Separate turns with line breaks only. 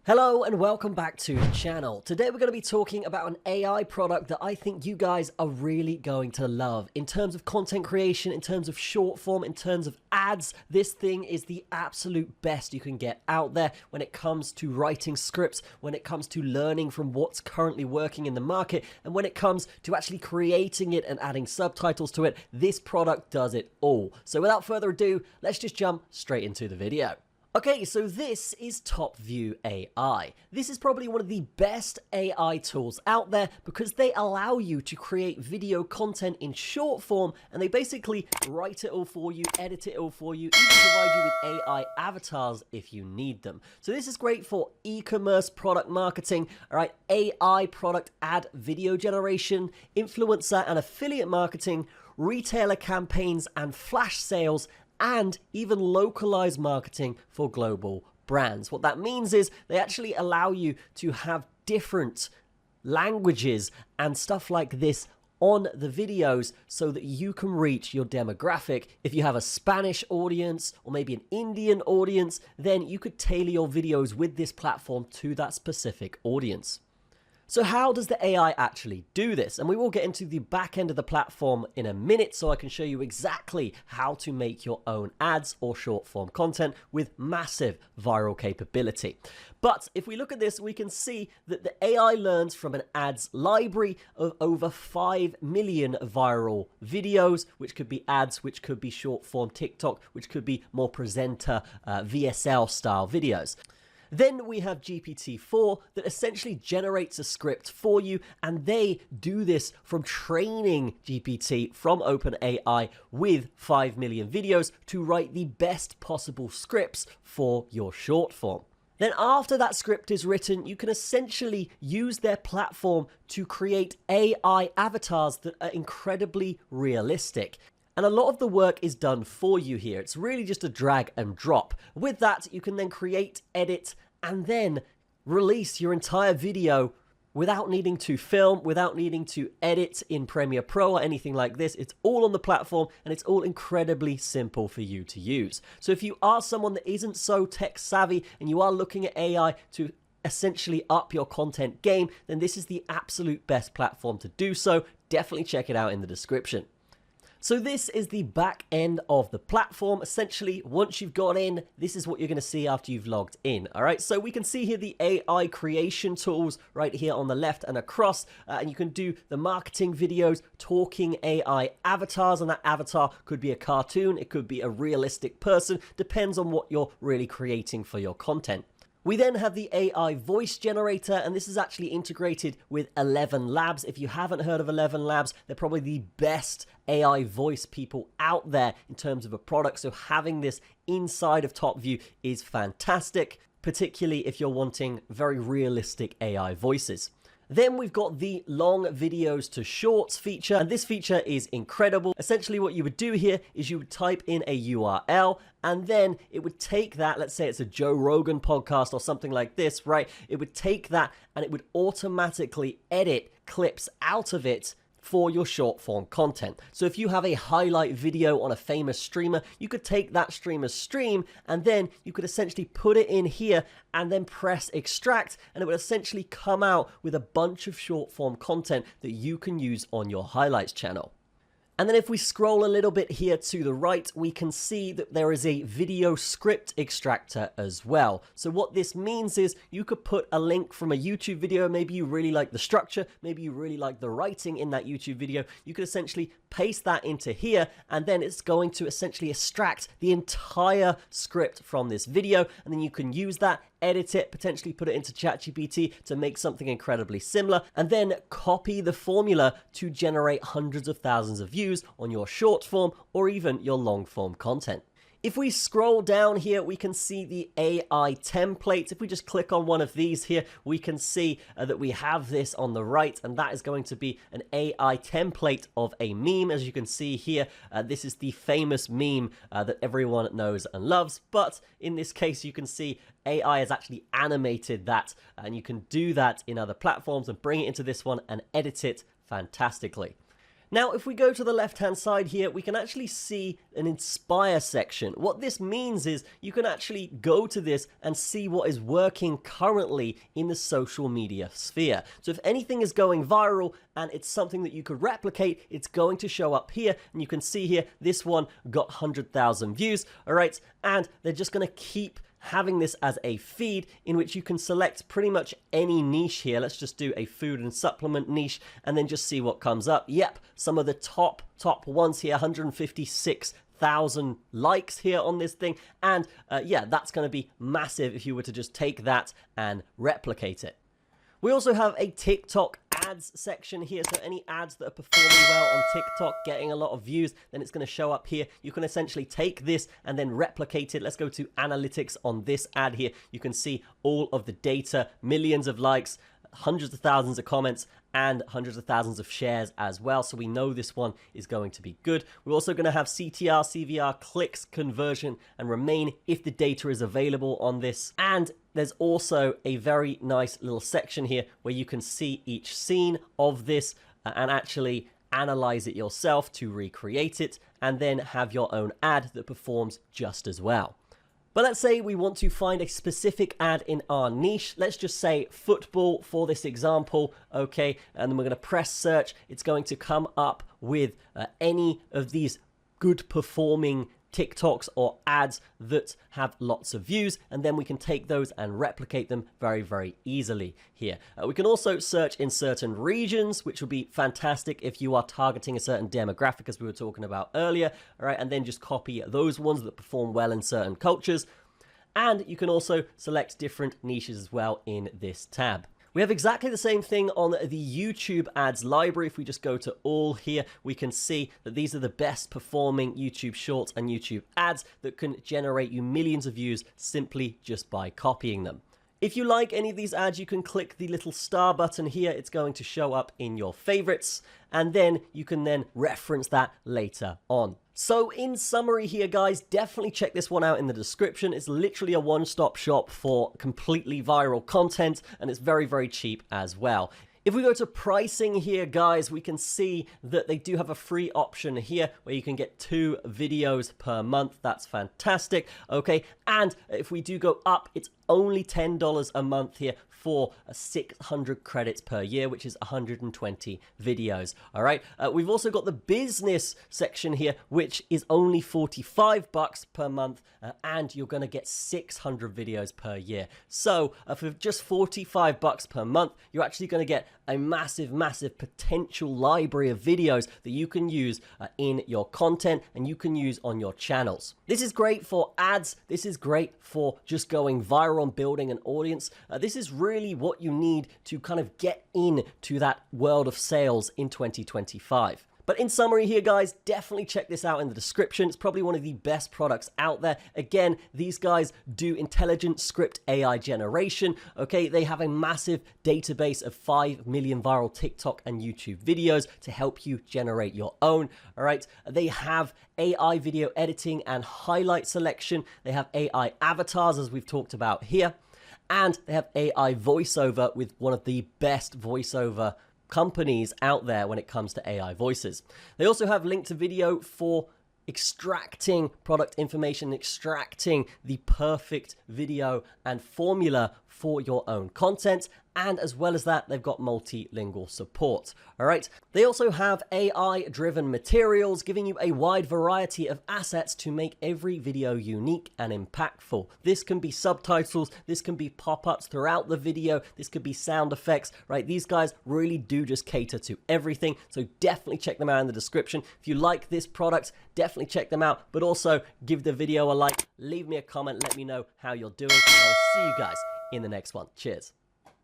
Hello and welcome back to the channel. Today we're going to be talking about an AI product that I think you guys are really going to love. In terms of content creation, in terms of short form, in terms of ads, this thing is the absolute best you can get out there when it comes to writing scripts, when it comes to learning from what's currently working in the market, and when it comes to actually creating it and adding subtitles to it. This product does it all. So without further ado, let's just jump straight into the video. Okay, so this is TopView AI. This is probably one of the best AI tools out there because they allow you to create video content in short form, and they basically write it all for you, edit it all for you, even provide you with AI avatars if you need them. So this is great for e-commerce product marketing, all right, AI product ad video generation, influencer and affiliate marketing, retailer campaigns and flash sales, and even localized marketing for global brands. What that means is they actually allow you to have different languages and stuff like this on the videos so that you can reach your demographic. If you have a Spanish audience or maybe an Indian audience, then you could tailor your videos with this platform to that specific audience. So how does the AI actually do this? And we will get into the back end of the platform in a minute so I can show you exactly how to make your own ads or short form content with massive viral capability. But if we look at this, we can see that the AI learns from an ads library of over 5 million viral videos, which could be ads, which could be short form TikTok, which could be more presenter VSL style videos. Then we have GPT-4 that essentially generates a script for you, and they do this from training GPT from OpenAI with 5 million videos to write the best possible scripts for your short form. Then after that script is written, you can essentially use their platform to create AI avatars that are incredibly realistic. And a lot of the work is done for you here. It's really just a drag and drop. With that, you can then create, edit, and then release your entire video without needing to film, without needing to edit in Premiere Pro or anything like this. It's all on the platform and it's all incredibly simple for you to use. So if you are someone that isn't so tech savvy and you are looking at AI to essentially up your content game, then this is the absolute best platform to do so. Definitely check it out in the description. So this is the back end of the platform. Essentially, once you've got in, this is what you're going to see after you've logged in. All right, so we can see here the AI creation tools right here on the left and across, and you can do the marketing videos, talking AI avatars, and that avatar could be a cartoon, it could be a realistic person, depends on what you're really creating for your content. We then have the AI voice generator, and this is actually integrated with ElevenLabs. If you haven't heard of ElevenLabs, they're probably the best AI voice people out there in terms of a product. So having this inside of TopView is fantastic, particularly if you're wanting very realistic AI voices. Then we've got the long videos to shorts feature, and this feature is incredible. Essentially what you would do here is you would type in a URL, and then it would take that, let's say it's a Joe Rogan podcast or something like this, right? It would take that and it would automatically edit clips out of it for your short form content. So if you have a highlight video on a famous streamer, you could take that streamer's stream and then you could essentially put it in here and then press extract, and it would essentially come out with a bunch of short form content that you can use on your highlights channel. And then if we scroll a little bit here to the right, we can see that there is a video script extractor as well. So what this means is you could put a link from a YouTube video. Maybe you really like the structure, maybe you really like the writing in that YouTube video. You could essentially paste that into here, and then it's going to essentially extract the entire script from this video, and then you can use that, edit it, potentially put it into ChatGPT to make something incredibly similar, and then copy the formula to generate hundreds of thousands of views on your short form or even your long form content. If we scroll down here, we can see the AI templates. If we just click on one of these here, we can see that we have this on the right, and that is going to be an AI template of a meme. As you can see here, this is the famous meme that everyone knows and loves, but in this case, you can see AI has actually animated that, and you can do that in other platforms and bring it into this one and edit it fantastically. Now, if we go to the left-hand side here, we can actually see an inspire section. What this means is you can actually go to this and see what is working currently in the social media sphere. So if anything is going viral and it's something that you could replicate, it's going to show up here. And you can see here, this one got 100,000 views, all right? And they're just going to keep having this as a feed in which you can select pretty much any niche here. Let's just do a food and supplement niche and then just see what comes up. Yep, some of the top ones here, 156,000 likes here on this thing. And yeah, that's going to be massive if you were to just take that and replicate it. We also have a TikTok ads section here. So any ads that are performing well on TikTok, getting a lot of views, then it's going to show up here. You can essentially take this and then replicate it. Let's go to analytics on this ad here. You can see all of the data, millions of likes, hundreds of thousands of comments, and hundreds of thousands of shares as well. So we know this one is going to be good. We're also going to have CTR, CVR, clicks, conversion, and remain if the data is available on this. And there's also a very nice little section here where you can see each scene of this and actually analyze it yourself to recreate it and then have your own ad that performs just as well. But let's say we want to find a specific ad in our niche. Let's just say football for this example, okay? And then we're going to press search. It's going to come up with any of these good performing TikToks or ads that have lots of views, and then we can take those and replicate them very, very easily here. We can also search in certain regions, which would be fantastic if you are targeting a certain demographic, as we were talking about earlier, all right, and then just copy those ones that perform well in certain cultures. And you can also select different niches as well in this tab. We have exactly the same thing on the YouTube ads library. If we just go to all here, we can see that these are the best performing YouTube shorts and YouTube ads that can generate you millions of views simply just by copying them. If you like any of these ads, you can click the little star button here. It's going to show up in your favorites, and then you can then reference that later on. So in summary here, guys, definitely check this one out in the description. It's literally a one-stop shop for completely viral content, and it's very, very cheap as well. If we go to pricing here, guys, we can see that they do have a free option here where you can get 2 videos per month. That's fantastic. Okay. And if we do go up, it's only $10 a month here for 600 credits per year, which is 120 videos. All right. We've also got the business section here, which is only $45 per month, and you're going to get 600 videos per year. So for just $45 per month, you're actually going to get a massive, massive potential library of videos that you can use in your content and you can use on your channels. This is great for ads. This is great for just going viral and building an audience. This is really what you need to kind of get into that world of sales in 2025. But in summary here, guys, definitely check this out in the description. It's probably one of the best products out there. Again, these guys do intelligent script AI generation. Okay, they have a massive database of 5 million viral TikTok and YouTube videos to help you generate your own. All right, they have AI video editing and highlight selection. They have AI avatars, as we've talked about here. And they have AI voiceover with one of the best voiceover companies out there when it comes to AI voices. They also have link to video for extracting product information, extracting the perfect video and formula for your own content. And as well as that, they've got multilingual support. All right. They also have AI-driven materials, giving you a wide variety of assets to make every video unique and impactful. This can be subtitles. This can be pop-ups throughout the video. This could be sound effects, right? These guys really do just cater to everything. So definitely check them out in the description. If you like this product, definitely check them out. But also give the video a like, leave me a comment, let me know how you're doing. And I'll see you guys in the next one. Cheers.